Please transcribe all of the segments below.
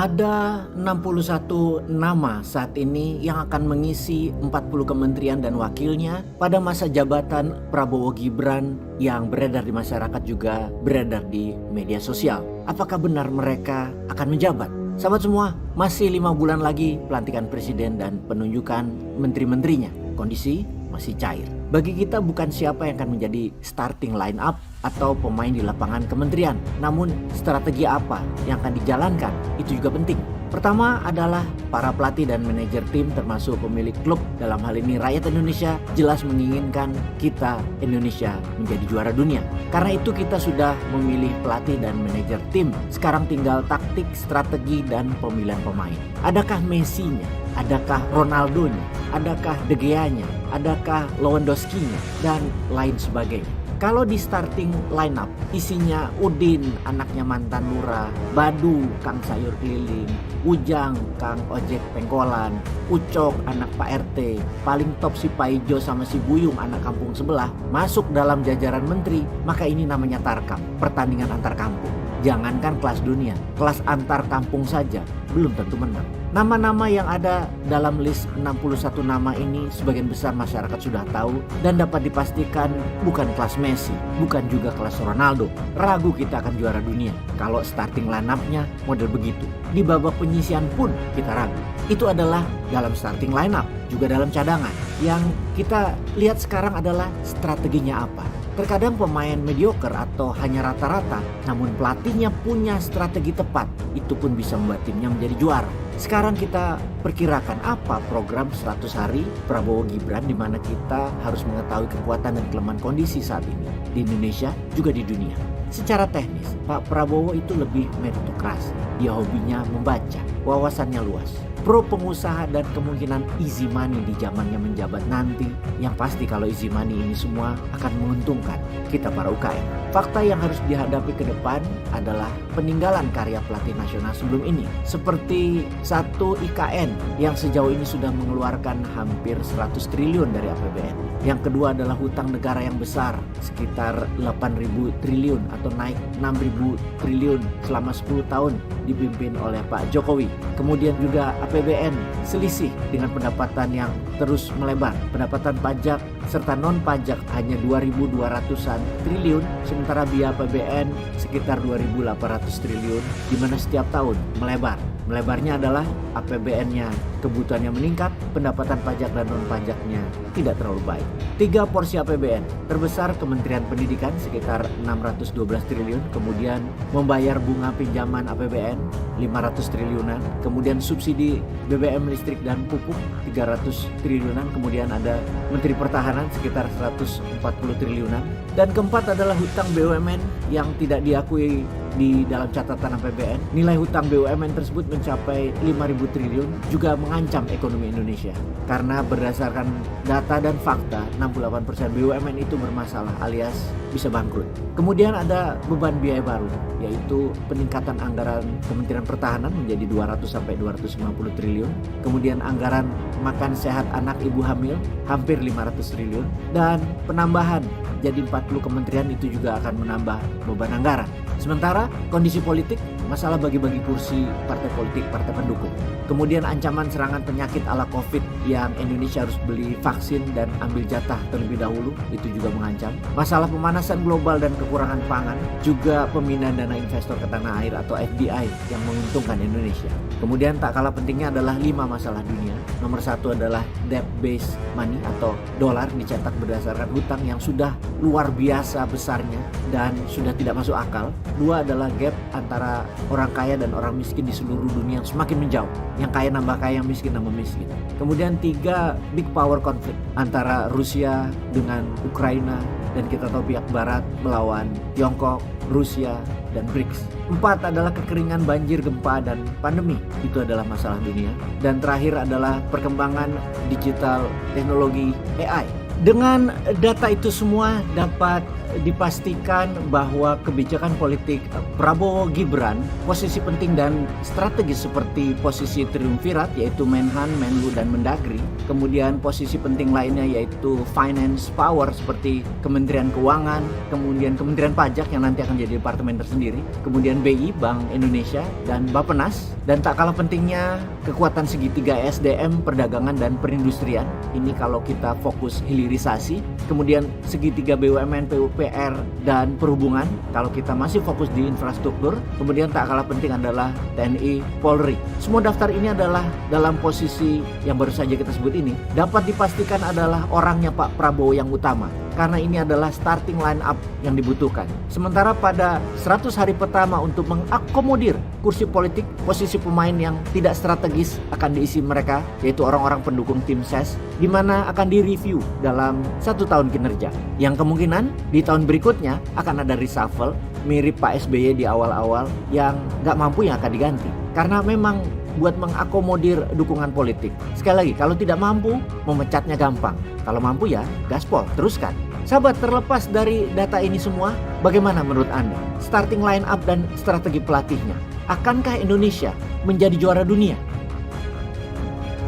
Ada 61 nama saat ini yang akan mengisi 40 kementerian dan wakilnya pada masa jabatan Prabowo Gibran yang beredar di masyarakat juga beredar di media sosial. Apakah benar mereka akan menjabat? Sahabat semua, masih 5 bulan lagi pelantikan presiden dan penunjukan menteri-menterinya. Kondisi masih cair. Bagi kita bukan siapa yang akan menjadi starting line up atau pemain di lapangan kementerian, namun strategi apa yang akan dijalankan itu juga penting. Pertama adalah para pelatih dan manajer tim termasuk pemilik klub, dalam hal ini rakyat Indonesia, jelas menginginkan kita Indonesia menjadi juara dunia. Karena itu kita sudah memilih pelatih dan manajer tim. Sekarang tinggal taktik, strategi, dan pemilihan pemain. Adakah Messi-nya? Adakah Ronaldo-nya? Adakah De Gea-nya? Adakah Lewandowski-nya? Dan lain sebagainya. Kalau di starting line up isinya Udin, anaknya mantan lurah, Badu, Kang sayur keliling, Ujang, Kang ojek pengkolan, Ucok, anak Pak RT, paling top si Paijo sama si Buyung, anak kampung sebelah, masuk dalam jajaran menteri, maka ini namanya tarkam, pertandingan antar kampung. Jangankan kelas dunia, kelas antar kampung saja belum tentu menang. Nama-nama yang ada dalam list 61 nama ini sebagian besar masyarakat sudah tahu dan dapat dipastikan bukan kelas Messi, bukan juga kelas Ronaldo. Ragu kita akan juara dunia kalau starting line up-nya model begitu. Di babak penyisian pun kita ragu. Itu adalah dalam starting line up, juga dalam cadangan. Yang kita lihat sekarang adalah strateginya apa. Terkadang pemain mediocre atau hanya rata-rata, namun pelatihnya punya strategi tepat, itu pun bisa membuat timnya menjadi juara. Sekarang kita perkirakan apa program 100 hari Prabowo Gibran, di mana kita harus mengetahui kekuatan dan kelemahan kondisi saat ini di Indonesia juga di dunia. Secara teknis, Pak Prabowo itu lebih meritokrasi. Dia hobinya membaca, wawasannya luas. Pro pengusaha dan kemungkinan easy money di zamannya menjabat nanti. Yang pasti kalau easy money ini semua akan menguntungkan kita para UKM. Fakta yang harus dihadapi ke depan adalah peninggalan karya pelatih nasional sebelum ini. Seperti satu IKN yang sejauh ini sudah mengeluarkan hampir 100 triliun dari APBN. Yang kedua adalah hutang negara yang besar, sekitar 8.000 triliun atau naik 6.000 triliun selama 10 tahun dipimpin oleh Pak Jokowi. Kemudian juga APBN selisih dengan pendapatan yang terus melebar. Pendapatan pajak serta non-pajak hanya 2.200-an triliun, sementara biaya APBN sekitar 2.800 triliun, di mana setiap tahun melebar. Melebarnya adalah APBN-nya kebutuhannya meningkat, pendapatan pajak dan non-pajaknya tidak terlalu baik. 3 porsi APBN, terbesar Kementerian Pendidikan sekitar 612 triliun, kemudian membayar bunga pinjaman APBN 500 triliunan, kemudian subsidi BBM listrik dan pupuk 300 triliunan, kemudian ada Menteri Pertahanan sekitar 140 triliunan, dan keempat adalah hutang BUMN yang tidak diakui di dalam catatan APBN. Nilai hutang BUMN tersebut mencapai 5.000 triliun, juga mengancam ekonomi Indonesia. Karena berdasarkan data dan fakta, 68% BUMN itu bermasalah alias bisa bangkrut. Kemudian ada beban biaya baru, yaitu peningkatan anggaran Kementerian Pertahanan menjadi 200-250 triliun. Kemudian anggaran makan sehat anak ibu hamil hampir 500 triliun. Dan penambahan jadi 40 kementerian itu juga akan menambah beban anggaran. Sementara kondisi politik, masalah bagi-bagi kursi partai politik, partai pendukung. Kemudian ancaman serangan penyakit ala COVID yang Indonesia harus beli vaksin dan ambil jatah terlebih dahulu, itu juga mengancam. Masalah pemanasan global dan kekurangan pangan, juga pemindahan dana investor ke tanah air atau FDI yang menguntungkan Indonesia. Kemudian tak kalah pentingnya adalah 5 masalah dunia. Nomor 1 adalah debt-based money atau dolar dicetak berdasarkan hutang yang sudah luar biasa besarnya dan sudah tidak masuk akal. 2 adalah gap antara orang kaya dan orang miskin di seluruh dunia yang semakin menjauh. Yang kaya nambah kaya, yang miskin nambah miskin. Kemudian 3, big power conflict antara Rusia dengan Ukraina, dan kita tahu pihak barat melawan Tiongkok, Rusia, dan BRICS. 4 adalah kekeringan, banjir, gempa, dan pandemi. Itu adalah masalah dunia. Dan terakhir adalah perkembangan digital teknologi AI. Dengan data itu semua dapat dipastikan bahwa kebijakan politik Prabowo Gibran posisi penting dan strategis seperti posisi triumvirat yaitu Menhan, Menlu dan Mendagri. Kemudian posisi penting lainnya yaitu finance power seperti Kementerian Keuangan, kemudian Kementerian Pajak yang nanti akan jadi departemen tersendiri, kemudian BI, Bank Indonesia, dan Bappenas. Dan tak kalah pentingnya kekuatan segitiga SDM, perdagangan dan perindustrian. Ini kalau kita fokus hilirisasi. Kemudian segitiga BUMN, PUPR dan perhubungan kalau kita masih fokus di infrastruktur. Kemudian tak kalah penting adalah TNI, Polri. Semua daftar ini adalah dalam posisi yang baru saja kita sebut ini dapat dipastikan adalah orangnya Pak Prabowo yang utama, karena ini adalah starting line up yang dibutuhkan. Sementara pada 100 hari pertama untuk mengakomodir kursi politik, posisi pemain yang tidak strategis akan diisi mereka, yaitu orang-orang pendukung tim ses, di mana akan direview dalam 1 tahun kinerja. Yang kemungkinan di tahun berikutnya akan ada reshuffle, mirip Pak SBY di awal-awal yang nggak mampu yang akan diganti. Karena memang buat mengakomodir dukungan politik. Sekali lagi, kalau tidak mampu, memecatnya gampang. Kalau mampu ya, gaspol, teruskan. Sahabat, terlepas dari data ini semua, bagaimana menurut Anda? Starting line up dan strategi pelatihnya. Akankah Indonesia menjadi juara dunia?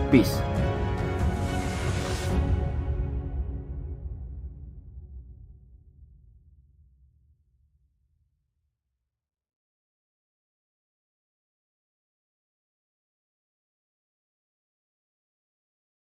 Peace.